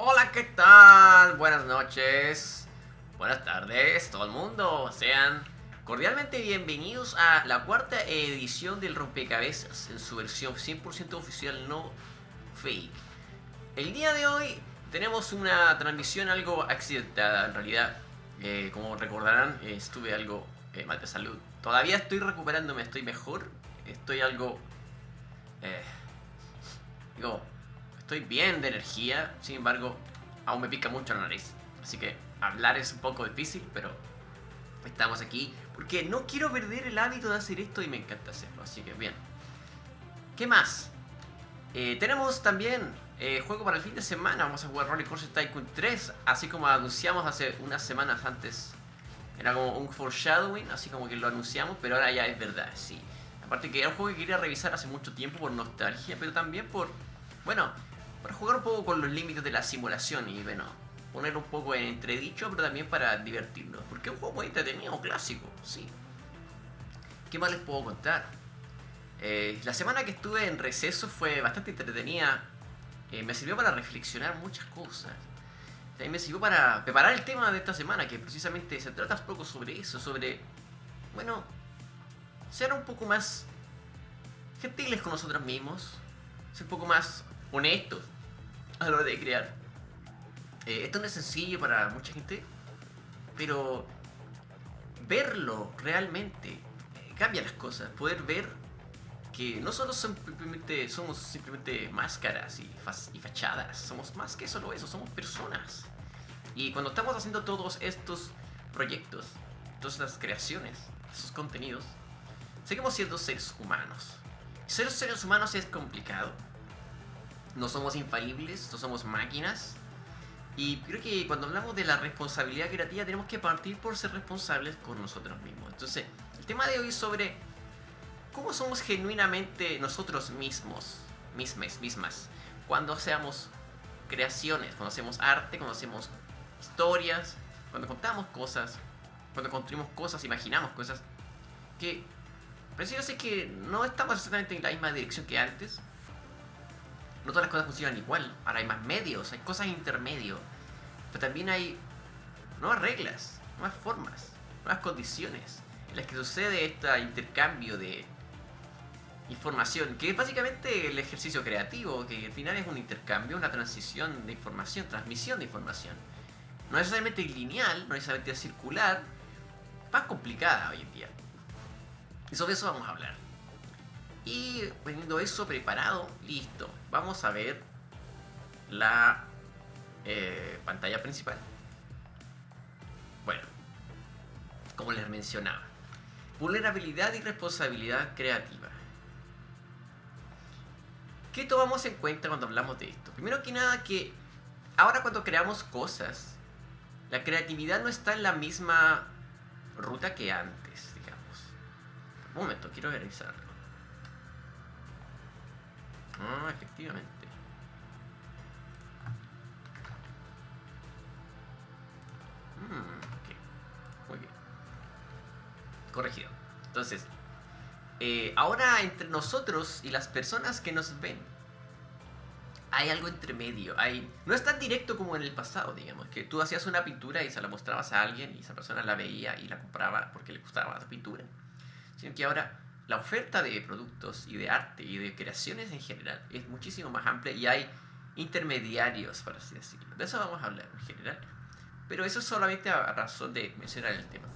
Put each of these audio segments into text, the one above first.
Hola, ¿qué tal? Buenas noches, buenas tardes, todo el mundo. Sean cordialmente bienvenidos a la cuarta edición del Rompecabezas en su versión 100% oficial, no fake. El día de hoy tenemos una transmisión algo accidentada, en realidad. Como recordarán, estuve algo mal de salud. Todavía estoy recuperándome, estoy mejor. Estoy algo... eh, digo, estoy bien de energía, sin embargo, aún me pica mucho la nariz. Así que hablar es un poco difícil, pero estamos aquí porque no quiero perder el hábito de hacer esto y me encanta hacerlo. Así que bien. ¿Qué más? Tenemos también juego para el fin de semana. Vamos a jugar Roller Coaster Tycoon 3, así como anunciamos hace unas semanas antes. Era como un foreshadowing, así como que lo anunciamos, pero ahora ya es verdad, sí. Aparte que era un juego que quería revisar hace mucho tiempo por nostalgia, pero también bueno, para jugar un poco con los límites de la simulación y bueno, poner un poco en entredicho, pero también para divertirnos. Porque es un juego muy entretenido, clásico, sí. ¿Qué más les puedo contar? La semana que estuve en receso fue bastante entretenida. Me sirvió para reflexionar muchas cosas. También me sirvió para preparar el tema de esta semana, que precisamente se trata un poco sobre eso, sobre, bueno, ser un poco más gentiles con nosotros mismos, ser un poco más honestos a la hora de crear. Esto no es sencillo para mucha gente, pero verlo realmente cambia las cosas. Poder ver que no solo somos simplemente máscaras y fachadas, somos más que solo eso, somos personas. Y cuando estamos haciendo todos estos proyectos, todas estas creaciones, esos contenidos, seguimos siendo seres humanos. Ser seres humanos es complicado. No somos infalibles, no somos máquinas. Y creo que cuando hablamos de la responsabilidad creativa tenemos que partir por ser responsables con nosotros mismos. Entonces, el tema de hoy es sobre cómo somos genuinamente nosotros mismos, mismas, cuando hacemos creaciones, cuando hacemos arte, cuando hacemos historias, cuando contamos cosas, cuando construimos cosas, imaginamos cosas, que pareciera ser que no estamos exactamente en la misma dirección que antes. No todas las cosas funcionan igual. Ahora hay más medios, hay cosas intermedio. Pero también hay nuevas reglas, nuevas formas, nuevas condiciones en las que sucede este intercambio de información, que es básicamente el ejercicio creativo, que al final es un intercambio, una transición de información, transmisión de información. No necesariamente lineal, no necesariamente circular, más complicada hoy en día. Y sobre eso vamos a hablar. Y teniendo eso preparado, listo, vamos a ver la pantalla principal. Bueno, como les mencionaba, vulnerabilidad y responsabilidad creativa. ¿Qué tomamos en cuenta cuando hablamos de esto? Primero que nada que ahora cuando creamos cosas, la creatividad no está en la misma ruta que antes, digamos. Un momento, quiero revisarlo. Ah, efectivamente. Ok, muy bien. Corregido. Entonces, ahora entre nosotros y las personas que nos ven, hay algo entre medio. No es tan directo como en el pasado, digamos, que tú hacías una pintura y se la mostrabas a alguien y esa persona la veía y la compraba porque le gustaba la pintura. Sino que ahora la oferta de productos y de arte y de creaciones en general es muchísimo más amplia y hay intermediarios, por así decirlo. De eso vamos a hablar en general. Pero eso es solamente a razón de mencionar el tema.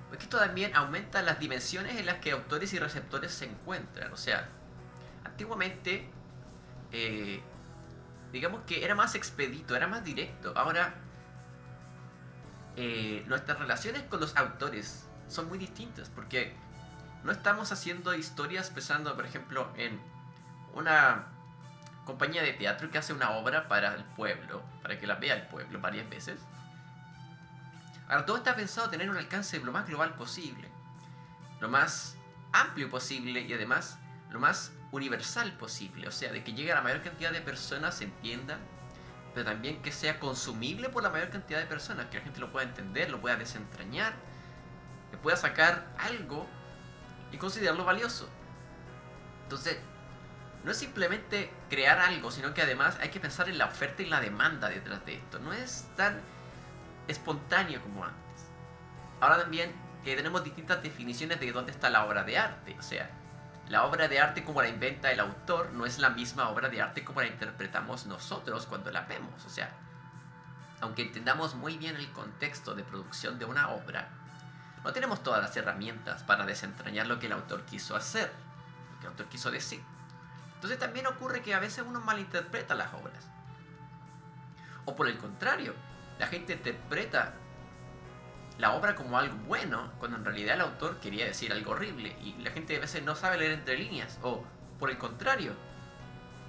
Porque esto también aumenta las dimensiones en las que autores y receptores se encuentran. O sea, antiguamente, digamos que era más expedito, era más directo. Ahora, nuestras relaciones con los autores son muy distintas. Porque no estamos haciendo historias pensando, por ejemplo, en una compañía de teatro que hace una obra para el pueblo, para que la vea el pueblo varias veces. Ahora, todo está pensado tener un alcance lo más global posible, lo más amplio posible y además lo más universal posible. O sea, de que llegue a la mayor cantidad de personas, se entienda, pero también que sea consumible por la mayor cantidad de personas, que la gente lo pueda entender, lo pueda desentrañar, que pueda sacar algo y considerarlo valioso. Entonces, no es simplemente crear algo, sino que además hay que pensar en la oferta y la demanda detrás de esto. No es tan espontáneo como antes. Ahora también tenemos distintas definiciones de dónde está la obra de arte. O sea, la obra de arte como la inventa el autor no es la misma obra de arte como la interpretamos nosotros cuando la vemos. O sea, aunque entendamos muy bien el contexto de producción de una obra, no tenemos todas las herramientas para desentrañar lo que el autor quiso hacer, lo que el autor quiso decir. Entonces también ocurre que a veces uno malinterpreta las obras. O por el contrario, la gente interpreta la obra como algo bueno, cuando en realidad el autor quería decir algo horrible, y la gente a veces no sabe leer entre líneas, o por el contrario,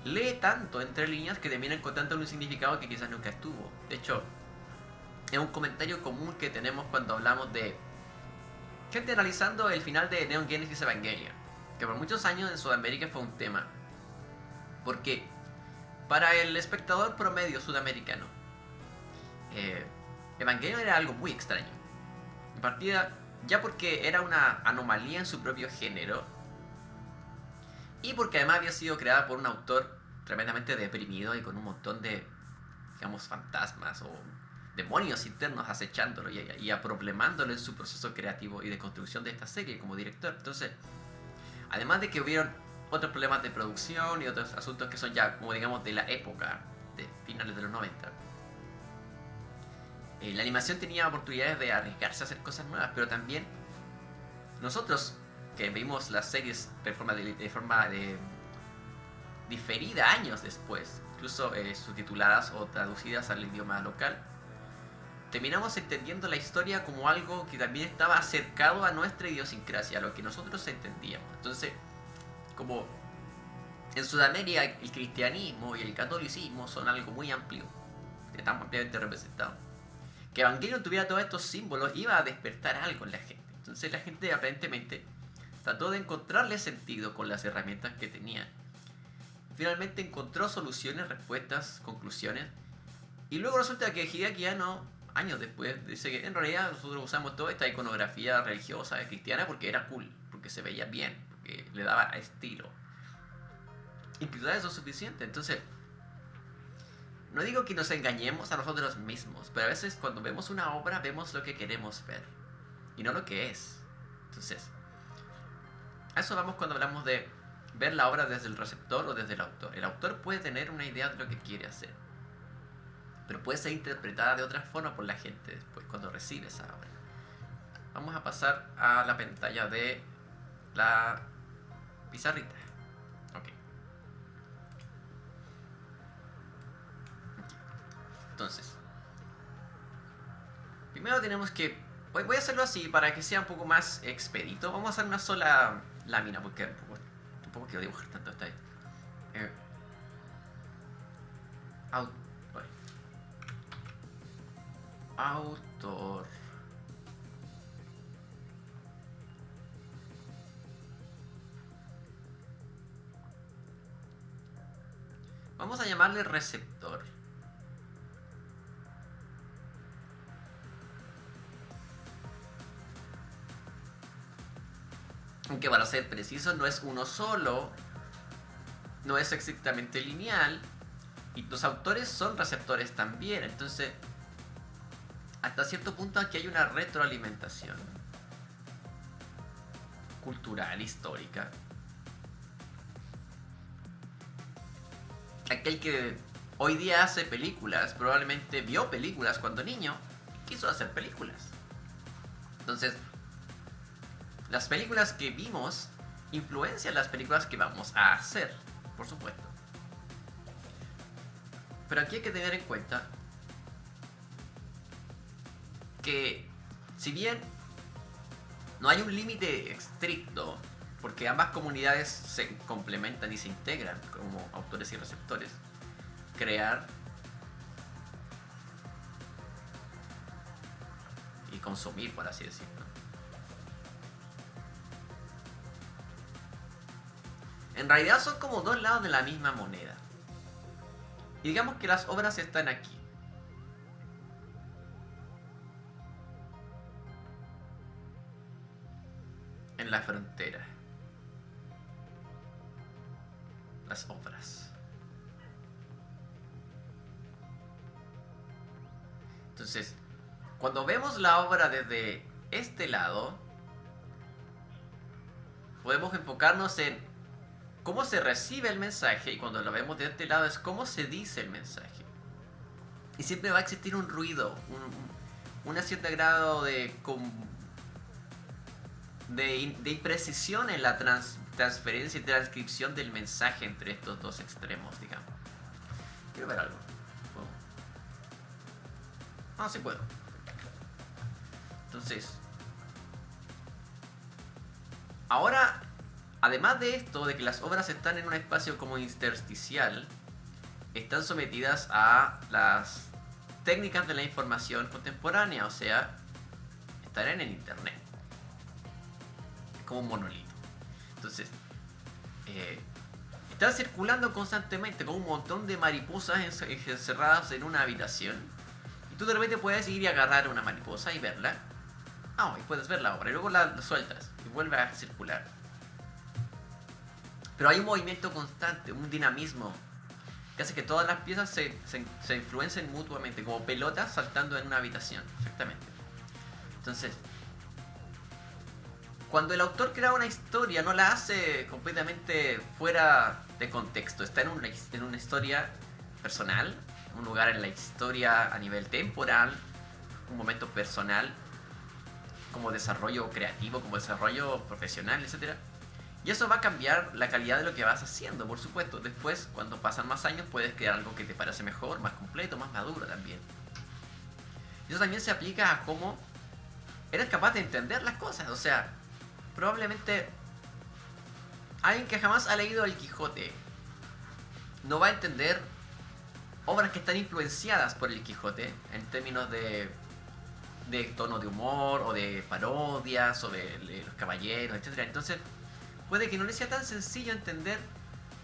lee tanto entre líneas que termina encontrando un significado que quizás nunca estuvo. De hecho, es un comentario común que tenemos cuando hablamos de gente analizando el final de Neon Genesis Evangelion, que por muchos años en Sudamérica fue un tema, porque para el espectador promedio sudamericano, Evangelion era algo muy extraño. En partida, ya porque era una anomalía en su propio género, y porque además había sido creada por un autor tremendamente deprimido y con un montón de, digamos, fantasmas o demonios internos acechándolo y problemándolo en su proceso creativo y de construcción de esta serie como director. Entonces, además de que hubieron otros problemas de producción y otros asuntos que son ya, como digamos, de la época de finales de los 90, la animación tenía oportunidades de arriesgarse a hacer cosas nuevas, pero también nosotros que vimos las series de forma diferida años después, incluso subtituladas o traducidas al idioma local, terminamos entendiendo la historia como algo que también estaba acercado a nuestra idiosincrasia, a lo que nosotros entendíamos. Entonces, como en Sudamérica el cristianismo y el catolicismo son algo muy amplio, están ampliamente representados, que Evangelion tuviera todos estos símbolos iba a despertar algo en la gente. Entonces la gente aparentemente trató de encontrarle sentido con las herramientas que tenía. Finalmente encontró soluciones, respuestas, conclusiones. Y luego resulta que Hideaki Anno, años después, dice que en realidad nosotros usamos toda esta iconografía religiosa cristiana porque era cool, porque se veía bien, porque le daba estilo. Y quizás eso es suficiente. Entonces, no digo que nos engañemos a nosotros mismos, pero a veces cuando vemos una obra vemos lo que queremos ver y no lo que es. Entonces, a eso vamos cuando hablamos de ver la obra desde el receptor o desde el autor. El autor puede tener una idea de lo que quiere hacer, pero puede ser interpretada de otra forma por la gente después cuando recibe esa obra. Vamos a pasar a la pantalla de la pizarrita. Ok. Entonces, primero tenemos que... Voy a hacerlo así para que sea un poco más expedito. Vamos a hacer una sola lámina porque tampoco quiero dibujar tanto esta vez. Autor. Vamos a llamarle receptor. Aunque para ser preciso no es uno solo, no es exactamente lineal, y los autores son receptores también. Entonces, hasta cierto punto aquí hay una retroalimentación cultural, histórica. Aquel que hoy día hace películas, probablemente vio películas cuando niño, quiso hacer películas. Entonces, las películas que vimos influencian las películas que vamos a hacer, por supuesto. Pero aquí hay que tener en cuenta que si bien no hay un límite estricto, porque ambas comunidades se complementan y se integran como autores y receptores, crear y consumir, por así decirlo, en realidad son como dos lados de la misma moneda. Y digamos que las obras están aquí. En la frontera. las obras. Entonces, cuando vemos la obra desde este lado, podemos enfocarnos en cómo se recibe el mensaje, y cuando lo vemos de este lado es cómo se dice el mensaje. Y siempre va a existir un ruido, un cierto grado de imprecisión en la transferencia y transcripción del mensaje entre estos dos extremos, digamos. Quiero ver algo. No, sí puedo. Entonces, ahora, además de esto, de que las obras están en un espacio como intersticial, están sometidas a las técnicas de la información contemporánea, o sea, están en el internet, como un monolito. Entonces, están circulando constantemente como un montón de mariposas encerradas en una habitación, y tú de repente puedes ir y agarrar una mariposa y verla. Y puedes ver la obra y luego la sueltas y vuelve a circular. Pero hay un movimiento constante, un dinamismo que hace que todas las piezas se influencien mutuamente, como pelotas saltando en una habitación, exactamente. Entonces, cuando el autor crea una historia, no la hace completamente fuera de contexto, está en una historia personal, un lugar en la historia a nivel temporal, un momento personal, como desarrollo creativo, como desarrollo profesional, etc. Y eso va a cambiar la calidad de lo que vas haciendo, por supuesto. Después, cuando pasan más años, puedes crear algo que te parece mejor, más completo, más maduro también. Y eso también se aplica a cómo eres capaz de entender las cosas. O sea, probablemente alguien que jamás ha leído El Quijote no va a entender obras que están influenciadas por El Quijote en términos de tono de humor o de parodias o de los caballeros, etc. Entonces, puede que no le sea tan sencillo entender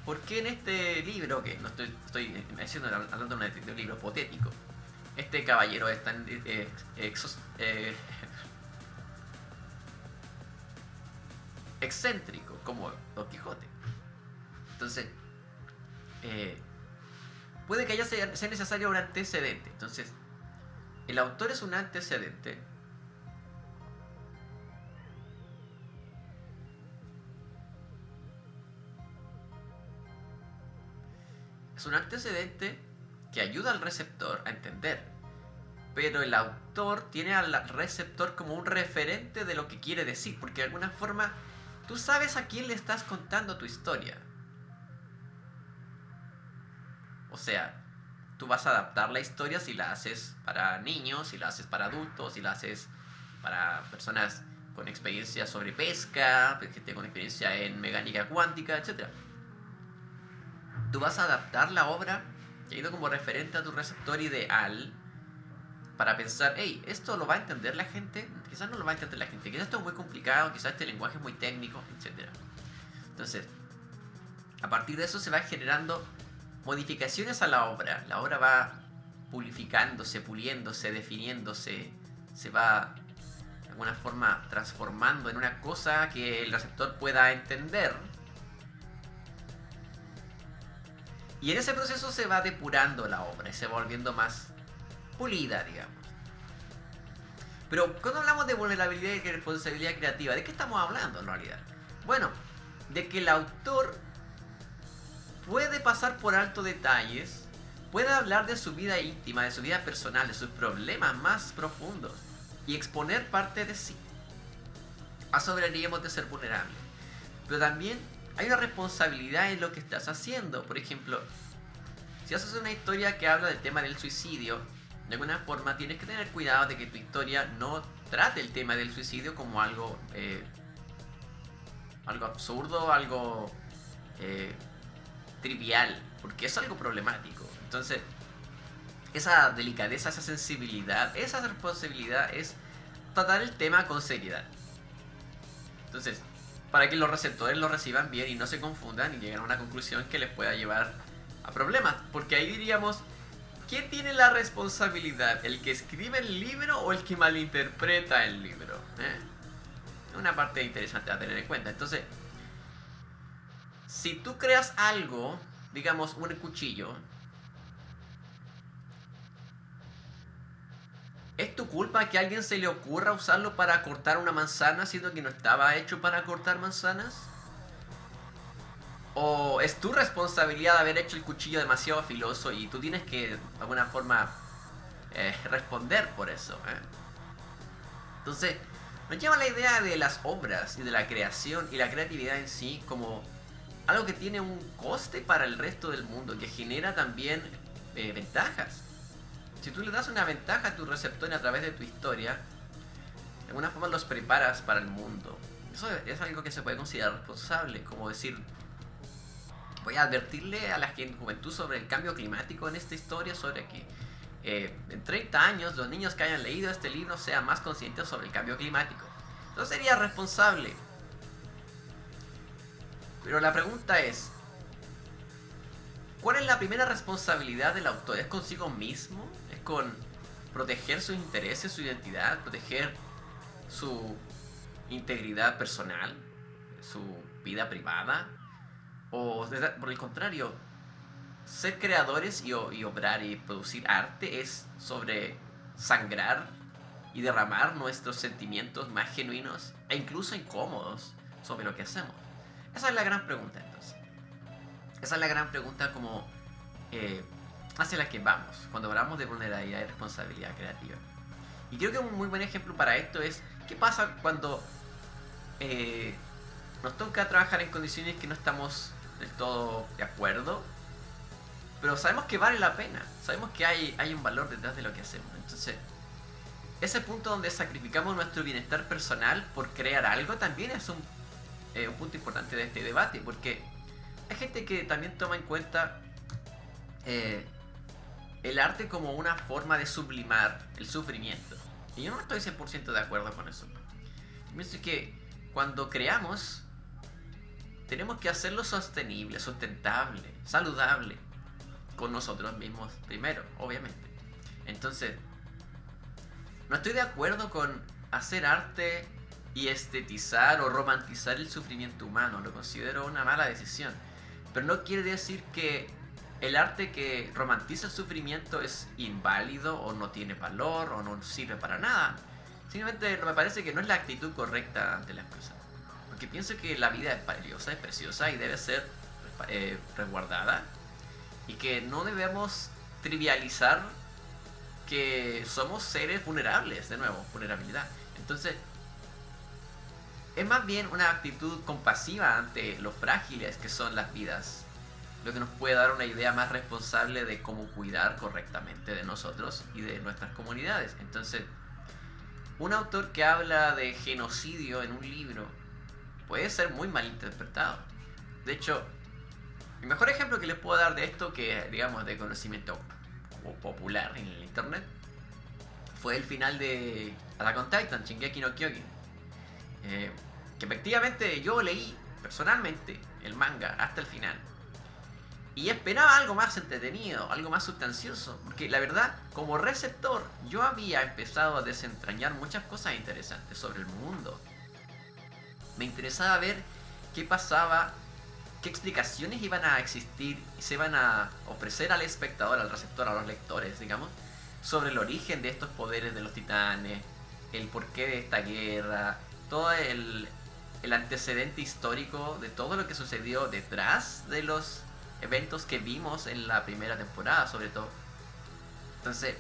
por qué en este libro, que no estoy hablando de un libro hipotético, este caballero es tan excéntrico como Don Quijote. Entonces, puede que sea necesario un antecedente. Entonces, el autor es un antecedente. Es un antecedente que ayuda al receptor a entender. Pero el autor tiene al receptor como un referente de lo que quiere decir. Porque de alguna forma tú sabes a quién le estás contando tu historia. O sea, tú vas a adaptar la historia si la haces para niños, si la haces para adultos, si la haces para personas con experiencia sobre pesca, gente con experiencia en mecánica cuántica, etc. Tú vas a adaptar la obra que ha ido como referente a tu receptor ideal para pensar, hey, ¿esto lo va a entender la gente? Quizás no lo va a entender la gente, quizás esto es muy complicado, quizás este lenguaje es muy técnico, etc. Entonces, a partir de eso se va generando modificaciones a la obra. La obra va purificándose, puliéndose, definiéndose, se va de alguna forma transformando en una cosa que el receptor pueda entender. Y en ese proceso se va depurando la obra y se va volviendo más pulida, digamos. Pero cuando hablamos de vulnerabilidad y responsabilidad creativa, ¿de qué estamos hablando en realidad? Bueno, de que el autor puede pasar por alto detalles, puede hablar de su vida íntima, de su vida personal, de sus problemas más profundos y exponer parte de sí. A eso hablaríamos de ser vulnerable. Pero también hay una responsabilidad en lo que estás haciendo. Por ejemplo, si haces una historia que habla del tema del suicidio, de alguna forma tienes que tener cuidado de que tu historia no trate el tema del suicidio como algo absurdo, algo trivial, porque es algo problemático. Entonces, esa delicadeza, esa sensibilidad, esa responsabilidad es tratar el tema con seriedad. Entonces, para que los receptores lo reciban bien y no se confundan y lleguen a una conclusión que les pueda llevar a problemas. Porque ahí diríamos, ¿quién tiene la responsabilidad? ¿El que escribe el libro o el que malinterpreta el libro? Una parte interesante a tener en cuenta. Entonces, Si tú creas algo, digamos un cuchillo, ¿es tu culpa que a alguien se le ocurra usarlo para cortar una manzana siendo que no estaba hecho para cortar manzanas? ¿O es tu responsabilidad haber hecho el cuchillo demasiado filoso y tú tienes que de alguna forma responder por eso? Entonces, nos lleva la idea de las obras y de la creación y la creatividad en sí como algo que tiene un coste para el resto del mundo, que genera también ventajas. Si tú le das una ventaja a tus receptores a través de tu historia, de alguna forma los preparas para el mundo. Eso es algo que se puede considerar responsable, como decir, voy a advertirle a la juventud sobre el cambio climático en esta historia, sobre que en 30 años los niños que hayan leído este libro sean más conscientes sobre el cambio climático. Eso sería responsable. Pero la pregunta es, ¿cuál es la primera responsabilidad del autor? ¿Es consigo mismo? ¿Es con proteger sus intereses, su identidad, proteger su integridad personal, su vida privada? ¿O por el contrario, ser creadores y obrar y producir arte es sobre sangrar y derramar nuestros sentimientos más genuinos e incluso incómodos sobre lo que hacemos? Esa es la gran pregunta entonces. Esa es la gran pregunta como hacia la que vamos cuando hablamos de vulnerabilidad y responsabilidad creativa. Y creo que un muy buen ejemplo para esto es qué pasa cuando nos toca trabajar en condiciones que no estamos del todo de acuerdo, pero sabemos que vale la pena, sabemos que hay un valor detrás de lo que hacemos. Entonces, ese punto donde sacrificamos nuestro bienestar personal por crear algo también es un punto importante de este debate, porque hay gente que también toma en cuenta el arte como una forma de sublimar el sufrimiento. Y yo no estoy 100% de acuerdo con eso. Yo pienso que cuando creamos, tenemos que hacerlo sostenible, sustentable, saludable, con nosotros mismos primero, obviamente. Entonces, no estoy de acuerdo con hacer arte y estetizar o romantizar el sufrimiento humano. Lo considero una mala decisión. Pero no quiere decir que el arte que romantiza el sufrimiento es inválido o no tiene valor o no sirve para nada. Simplemente me parece que no es la actitud correcta ante las cosas. Porque pienso que la vida es valiosa, es preciosa y debe ser resguardada. Y que no debemos trivializar que somos seres vulnerables, de nuevo, vulnerabilidad. Entonces, es más bien una actitud compasiva ante lo frágiles que son las vidas, lo que nos puede dar una idea más responsable de cómo cuidar correctamente de nosotros y de nuestras comunidades. Entonces, un autor que habla de genocidio en un libro puede ser muy mal interpretado. De hecho, el mejor ejemplo que les puedo dar de esto, que digamos de conocimiento popular en el internet, fue el final de Attack on Titan, Shingeki no Kyojin. Que efectivamente yo leí personalmente el manga hasta el final y esperaba algo más entretenido, algo más sustancioso, porque la verdad, como receptor, yo había empezado a desentrañar muchas cosas interesantes sobre el mundo. Me interesaba ver qué pasaba, qué explicaciones iban a existir y se iban a ofrecer al espectador, al receptor, a los lectores, digamos, sobre el origen de estos poderes de los titanes, el porqué de esta guerra, todo el antecedente histórico de todo lo que sucedió detrás de los eventos que vimos en la primera temporada, sobre todo. Entonces,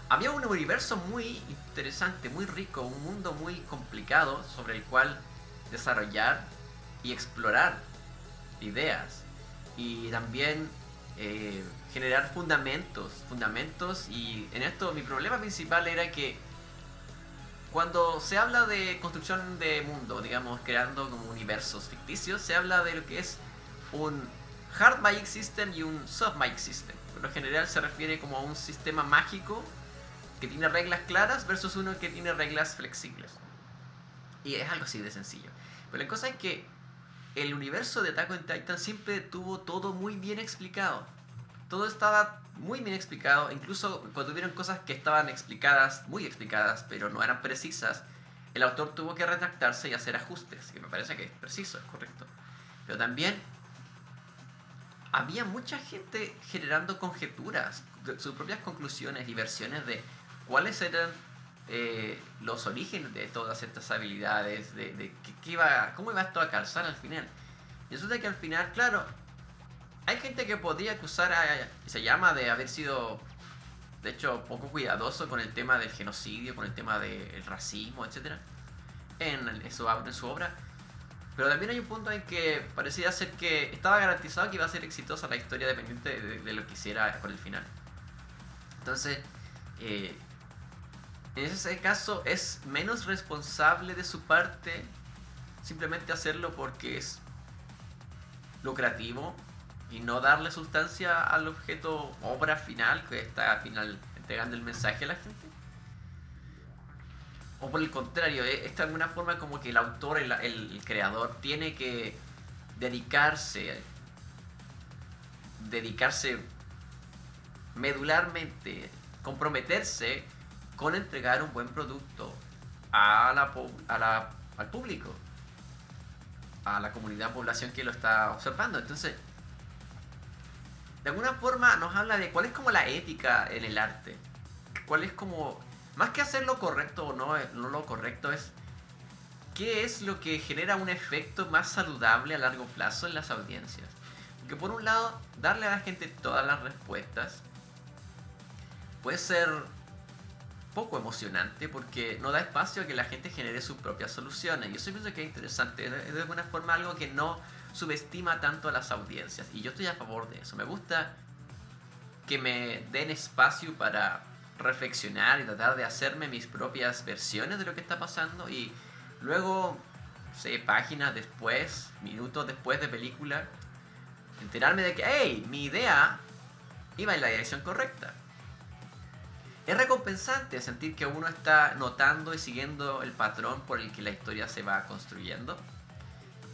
había un universo muy interesante, muy rico, un mundo muy complicado sobre el cual desarrollar y explorar ideas y también generar fundamentos, y en esto mi problema principal era que cuando se habla de construcción de mundo, digamos, creando como universos ficticios, se habla de lo que es un Hard Magic System y un Soft Magic System. Por lo general se refiere como a un sistema mágico que tiene reglas claras versus uno que tiene reglas flexibles. Y es algo así de sencillo. Pero la cosa es que el universo de Attack on Titan siempre tuvo todo muy bien explicado. Todo estaba muy bien explicado, incluso cuando hubieron cosas que estaban explicadas, muy explicadas, pero no eran precisas, el autor tuvo que retractarse y hacer ajustes, que me parece que es preciso, es correcto. Pero también había mucha gente generando conjeturas, sus propias conclusiones y versiones de cuáles eran los orígenes de todas estas habilidades, de cómo iba esto a calzar al final. Y resulta que al final, claro, hay gente que podría acusar a Isayama de haber sido, de hecho, poco cuidadoso con el tema del genocidio, con el tema del racismo, etcétera, en su obra. Pero también hay un punto en que parecía ser que estaba garantizado que iba a ser exitosa la historia dependiente de lo que hiciera por el final. Entonces, en ese caso es menos responsable de su parte simplemente hacerlo porque es lucrativo y no darle sustancia al objeto obra final que está al final entregando el mensaje a la gente. O por el contrario, es de alguna forma como que el autor, el creador, tiene que dedicarse medularmente, comprometerse con entregar un buen producto al público, a la comunidad, población que lo está observando. Entonces, de alguna forma nos habla de cuál es como la ética en el arte, cuál es como, más que hacer lo correcto o no lo correcto, es qué es lo que genera un efecto más saludable a largo plazo en las audiencias. Porque por un lado, darle a la gente todas las respuestas puede ser poco emocionante porque no da espacio a que la gente genere sus propias soluciones. Y eso pienso que es interesante, es de alguna forma algo que no subestima tanto a las audiencias. Y yo estoy a favor de eso. Me gusta que me den espacio para reflexionar y tratar de hacerme mis propias versiones de lo que está pasando y luego, no sé, páginas después, minutos después de película, enterarme de que, hey, mi idea iba en la dirección correcta. Es recompensante sentir que uno está notando y siguiendo el patrón por el que la historia se va construyendo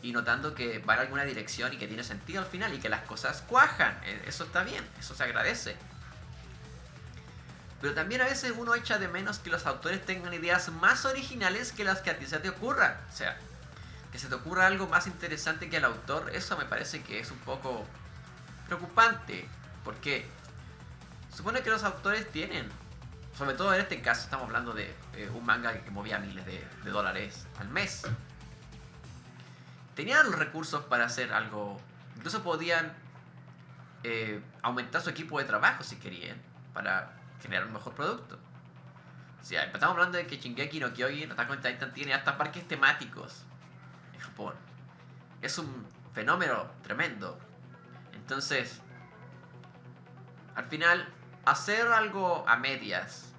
y notando que va en alguna dirección y que tiene sentido al final y que las cosas cuajan. Eso está bien, eso se agradece. Pero también a veces uno echa de menos que los autores tengan ideas más originales que las que a ti se te ocurran. O sea, que se te ocurra algo más interesante que al autor, eso me parece que es un poco preocupante. Porque supone que los autores tienen, sobre todo en este caso estamos hablando de un manga que movía miles de dólares al mes. Tenían los recursos para hacer algo, incluso podían aumentar su equipo de trabajo si querían, para generar un mejor producto. O sea, estamos hablando de que Shingeki no Kyojin, Attack on Titan, tiene hasta parques temáticos en Japón. Es un fenómeno tremendo. Entonces, al final, hacer algo a medias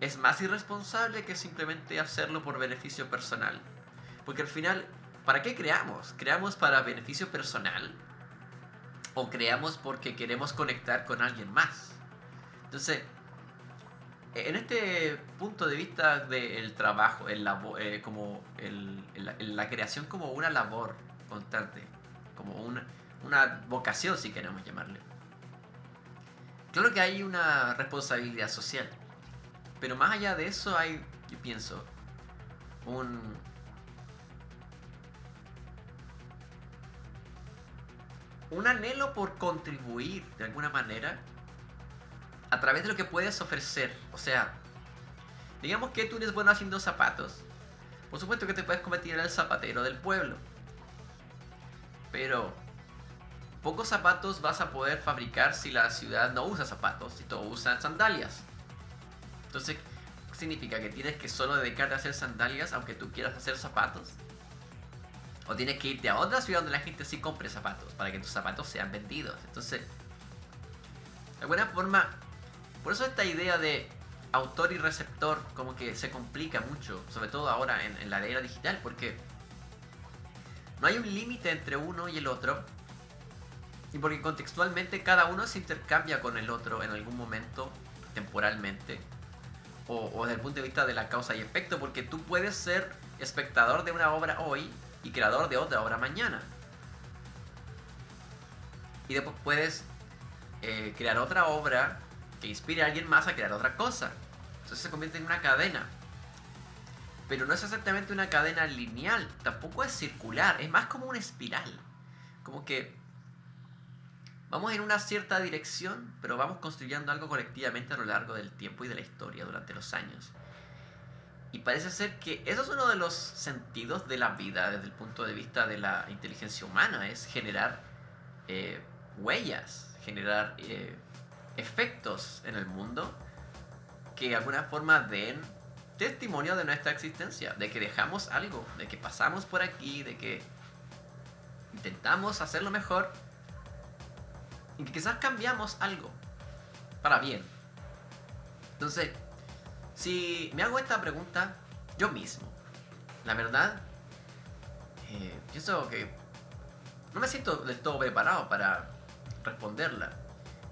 es más irresponsable que simplemente hacerlo por beneficio personal. Porque al final, ¿para qué creamos? ¿Creamos para beneficio personal? ¿O creamos porque queremos conectar con alguien más? Entonces, en este punto de vista del trabajo, como la creación como una labor constante, como una vocación si queremos llamarle. Claro que hay una responsabilidad social, pero más allá de eso hay, yo pienso, un anhelo por contribuir de alguna manera a través de lo que puedes ofrecer. O sea, digamos que tú eres bueno haciendo zapatos. Por supuesto que te puedes convertir en el zapatero del pueblo. Pero pocos zapatos vas a poder fabricar si la ciudad no usa zapatos, si todos usan sandalias. Entonces, ¿significa que tienes que solo dedicarte a hacer sandalias aunque tú quieras hacer zapatos? ¿O tienes que irte a otra ciudad donde la gente sí compre zapatos para que tus zapatos sean vendidos? Entonces, de alguna forma, por eso esta idea de autor y receptor como que se complica mucho, sobre todo ahora en la era digital, porque no hay un límite entre uno y el otro, y porque contextualmente cada uno se intercambia con el otro en algún momento, temporalmente, o desde el punto de vista de la causa y efecto, porque tú puedes ser espectador de una obra hoy y creador de otra obra mañana. Y después puedes crear otra obra que inspire a alguien más a crear otra cosa. Entonces se convierte en una cadena. Pero no es exactamente una cadena lineal, tampoco es circular, es más como una espiral. como que vamos en una cierta dirección, pero vamos construyendo algo colectivamente a lo largo del tiempo y de la historia durante los años. Y parece ser que eso es uno de los sentidos de la vida desde el punto de vista de la inteligencia humana, es generar huellas, generar efectos en el mundo que de alguna forma den testimonio de nuestra existencia, de que dejamos algo, de que pasamos por aquí, de que intentamos hacerlo mejor y que quizás cambiamos algo para bien. Entonces, si me hago esta pregunta yo mismo, la verdad, pienso que no me siento del todo preparado para responderla,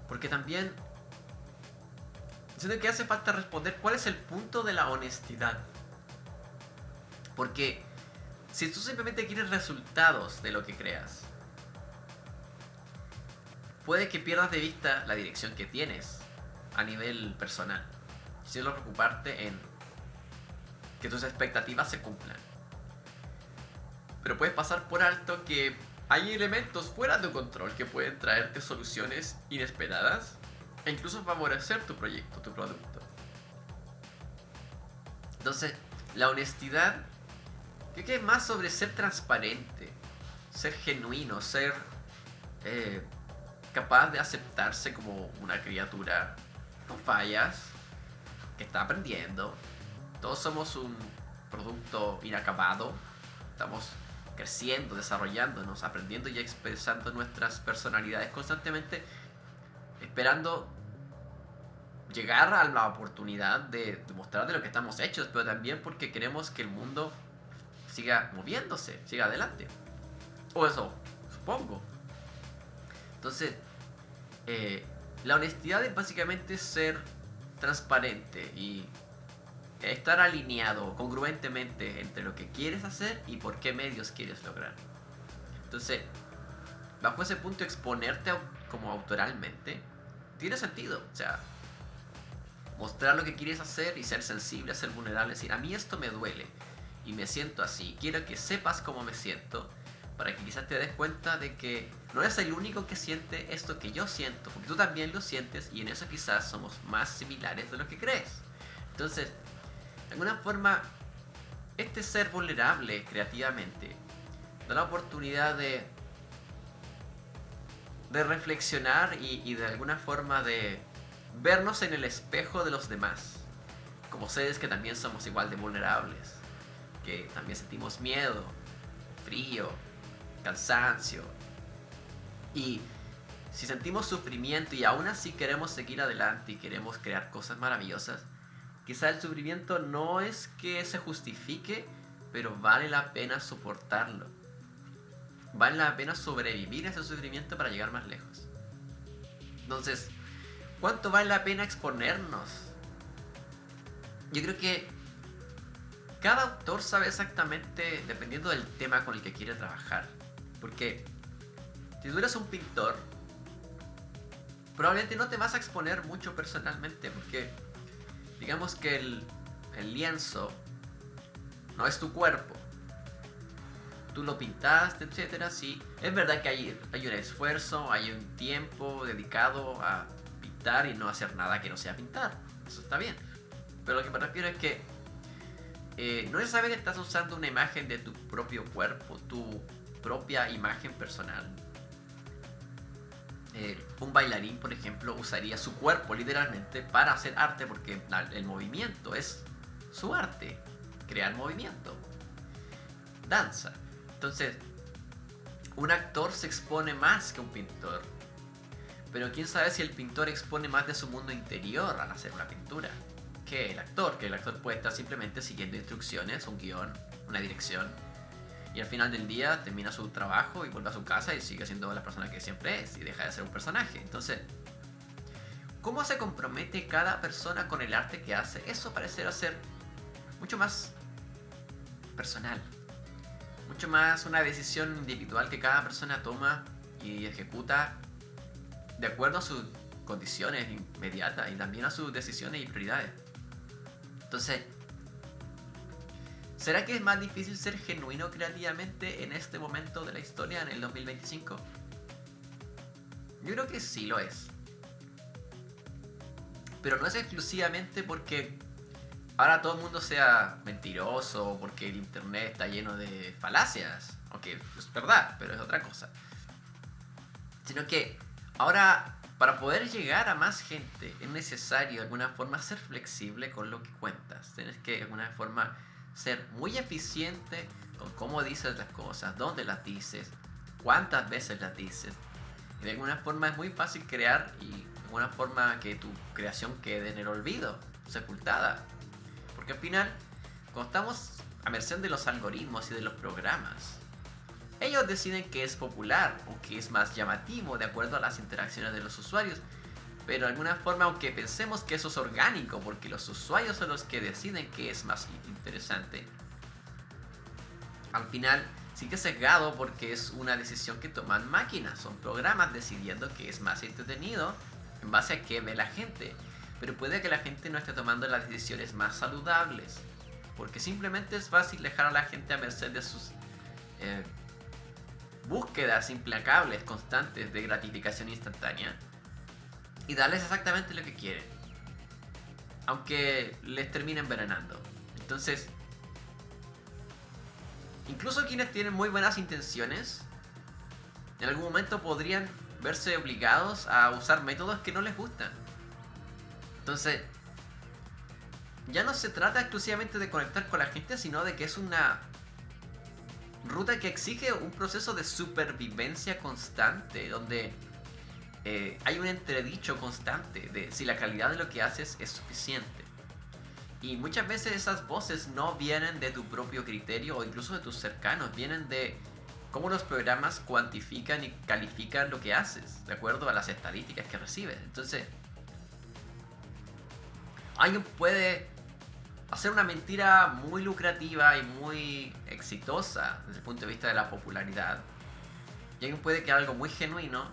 porque también siento que hace falta responder cuál es el punto de la honestidad. Porque si tú simplemente quieres resultados de lo que creas, puede que pierdas de vista la dirección que tienes a nivel personal, sin solo preocuparte en que tus expectativas se cumplan. Pero puedes pasar por alto que hay elementos fuera de tu control que pueden traerte soluciones inesperadas e incluso favorecer tu proyecto, tu producto. Entonces, la honestidad creo que es más sobre ser transparente, ser genuino, ser capaz de aceptarse como una criatura con fallas, que está aprendiendo. Todos somos un producto inacabado, estamos creciendo, desarrollándonos, aprendiendo y expresando nuestras personalidades constantemente, esperando llegar a la oportunidad de demostrar de lo que estamos hechos, pero también porque queremos que el mundo siga moviéndose, siga adelante. O eso, supongo. Entonces, la honestidad es básicamente ser transparente y estar alineado congruentemente entre lo que quieres hacer y por qué medios quieres lograr. Entonces, bajo ese punto, exponerte como autoralmente tiene sentido. O sea, mostrar lo que quieres hacer y ser sensible, ser vulnerable, decir, a mí esto me duele y me siento así, quiero que sepas cómo me siento, para que quizás te des cuenta de que no eres el único que siente esto que yo siento, porque tú también lo sientes y en eso quizás somos más similares de lo que crees. Entonces, de alguna forma, este ser vulnerable creativamente da la oportunidad de reflexionar y de alguna forma de vernos en el espejo de los demás, como seres que también somos igual de vulnerables, que también sentimos miedo, frío, cansancio. Y si sentimos sufrimiento y aún así queremos seguir adelante y queremos crear cosas maravillosas, quizá el sufrimiento no es que se justifique, pero vale la pena soportarlo. Vale la pena sobrevivir a ese sufrimiento para llegar más lejos. Entonces, ¿cuánto vale la pena exponernos? Yo creo que cada autor sabe exactamente, dependiendo del tema con el que quiere trabajar. Porque si tú eres un pintor, probablemente no te vas a exponer mucho personalmente, porque digamos que el lienzo no es tu cuerpo. Tú lo pintaste, etcétera. Sí, es verdad que hay un esfuerzo, hay un tiempo dedicado a pintar y no hacer nada que no sea pintar. Eso está bien. Pero lo que me refiero es que no necesariamente estás usando una imagen de tu propio cuerpo, tu propia imagen personal. Un bailarín, por ejemplo, usaría su cuerpo literalmente para hacer arte, porque el movimiento es su arte, crear movimiento, danza. Entonces, un actor se expone más que un pintor, pero quién sabe si el pintor expone más de su mundo interior al hacer una pintura que el actor, puede estar simplemente siguiendo instrucciones, un guión, una dirección, y al final del día termina su trabajo y vuelve a su casa y sigue siendo la persona que siempre es y deja de ser un personaje. Entonces, ¿cómo se compromete cada persona con el arte que hace? Eso parece ser mucho más personal, mucho más una decisión individual que cada persona toma y ejecuta de acuerdo a sus condiciones inmediatas y también a sus decisiones y prioridades. Entonces, ¿Será que es más difícil ser genuino creativamente en este momento de la historia, en el 2025? Yo creo que sí lo es. Pero no es exclusivamente porque ahora todo el mundo sea mentiroso, porque el internet está lleno de falacias. Aunque es verdad, pero es otra cosa. Sino que ahora, para poder llegar a más gente, es necesario de alguna forma ser flexible con lo que cuentas. Tienes que de alguna forma ser muy eficiente con cómo dices las cosas, dónde las dices, cuántas veces las dices. Y de alguna forma es muy fácil crear y de alguna forma que tu creación quede en el olvido, sepultada. Porque al final, cuando estamos a merced de los algoritmos y de los programas, ellos deciden qué es popular o qué es más llamativo de acuerdo a las interacciones de los usuarios. Pero de alguna forma, aunque pensemos que eso es orgánico, porque los usuarios son los que deciden qué es más interesante, al final sigue sesgado porque es una decisión que toman máquinas. Son programas decidiendo qué es más entretenido en base a qué ve la gente. Pero puede que la gente no esté tomando las decisiones más saludables, porque simplemente es fácil dejar a la gente a merced de sus búsquedas implacables, constantes de gratificación instantánea y darles exactamente lo que quieren, aunque les termine envenenando. Entonces, incluso quienes tienen muy buenas intenciones, en algún momento podrían verse obligados a usar métodos que no les gustan. Entonces, ya no se trata exclusivamente de conectar con la gente, sino de que es una ruta que exige un proceso de supervivencia constante, donde hay un entredicho constante de si la calidad de lo que haces es suficiente. Y muchas veces esas voces no vienen de tu propio criterio o incluso de tus cercanos, vienen de cómo los programas cuantifican y califican lo que haces, de acuerdo a las estadísticas que recibes. Entonces, alguien puede hacer una mentira muy lucrativa y muy exitosa desde el punto de vista de la popularidad. Y alguien puede crear algo muy genuino,